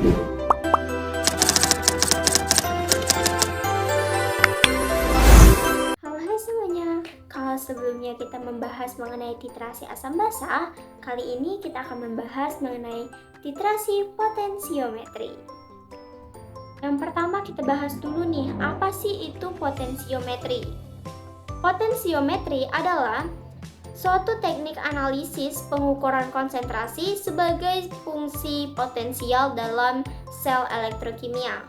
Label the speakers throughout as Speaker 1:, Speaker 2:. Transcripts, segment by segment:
Speaker 1: Halo hai semuanya, kalau sebelumnya kita membahas mengenai titrasi asam basa, kali ini kita akan membahas mengenai titrasi potensiometri. Yang pertama kita bahas dulu nih, apa sih itu potensiometri? Potensiometri adalah suatu teknik analisis pengukuran konsentrasi sebagai fungsi potensial dalam sel elektrokimia.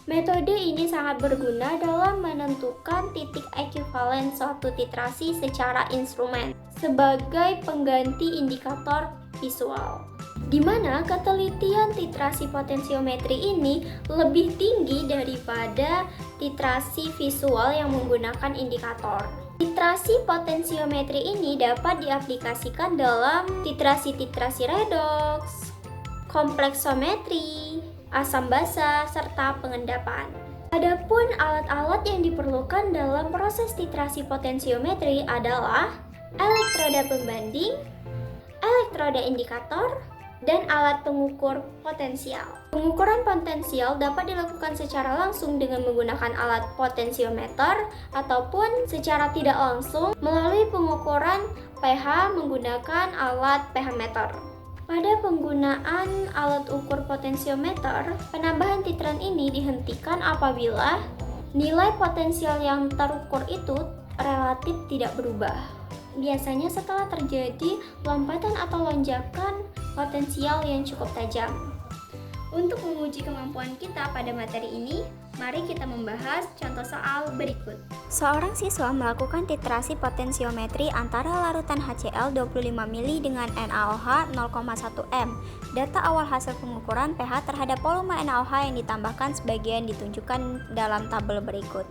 Speaker 1: Metode ini sangat berguna dalam menentukan titik ekuivalen suatu titrasi secara instrumen sebagai pengganti indikator visual, di mana ketelitian titrasi potensiometri ini lebih tinggi daripada titrasi visual yang menggunakan indikator. Titrasi potensiometri ini dapat diaplikasikan dalam titrasi-titrasi redoks, kompleksometri, asam basa, serta pengendapan. Adapun alat-alat yang diperlukan dalam proses titrasi potensiometri adalah elektroda pembanding, elektroda indikator, dan alat pengukur potensial. Pengukuran potensial dapat dilakukan secara langsung dengan menggunakan alat potensiometer ataupun secara tidak langsung melalui pengukuran pH menggunakan alat pH meter. Pada penggunaan alat ukur potensiometer, penambahan titran ini dihentikan apabila nilai potensial yang terukur itu relatif tidak berubah. Biasanya setelah terjadi lompatan atau lonjakan potensial yang cukup tajam. Untuk menguji kemampuan kita pada materi ini, mari kita membahas contoh soal berikut.
Speaker 2: Seorang siswa melakukan titrasi potensiometri antara larutan HCl 25 mili dengan NaOH 0,1 m. Data awal hasil pengukuran pH terhadap volume NaOH yang ditambahkan sebagian ditunjukkan dalam tabel berikut.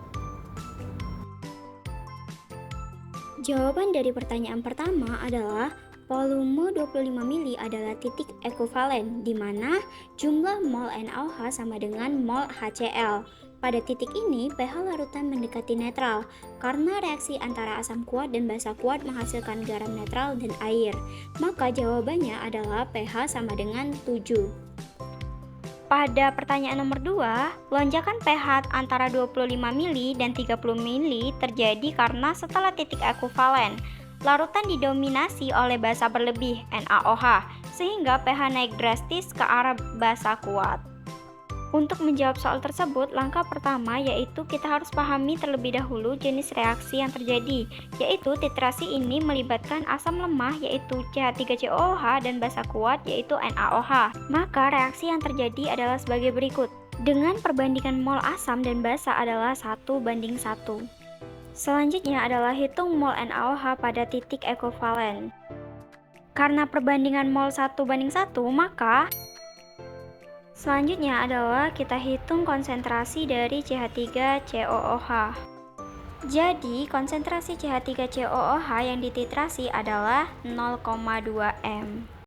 Speaker 2: Jawaban dari pertanyaan pertama adalah volume 25 mili adalah titik ekuivalen, di mana jumlah mol NaOH sama dengan mol HCl. Pada titik ini, pH larutan mendekati netral, karena reaksi antara asam kuat dan basa kuat menghasilkan garam netral dan air. Maka jawabannya adalah pH sama dengan 7. Pada pertanyaan nomor 2, lonjakan pH antara 25 mili dan 30 mili terjadi karena setelah titik ekuivalen, larutan didominasi oleh basa berlebih NaOH, sehingga pH naik drastis ke arah basa kuat. Untuk menjawab soal tersebut, langkah pertama yaitu kita harus pahami terlebih dahulu jenis reaksi yang terjadi, yaitu titrasi ini melibatkan asam lemah yaitu CH3COOH dan basa kuat yaitu NaOH. Maka reaksi yang terjadi adalah sebagai berikut. Dengan perbandingan mol asam dan basa adalah 1:1. Selanjutnya adalah hitung mol NaOH pada titik ekuivalen. Karena perbandingan mol 1:1, maka selanjutnya adalah kita hitung konsentrasi dari CH3COOH. Jadi, konsentrasi CH3COOH yang dititrasi adalah 0,2 m.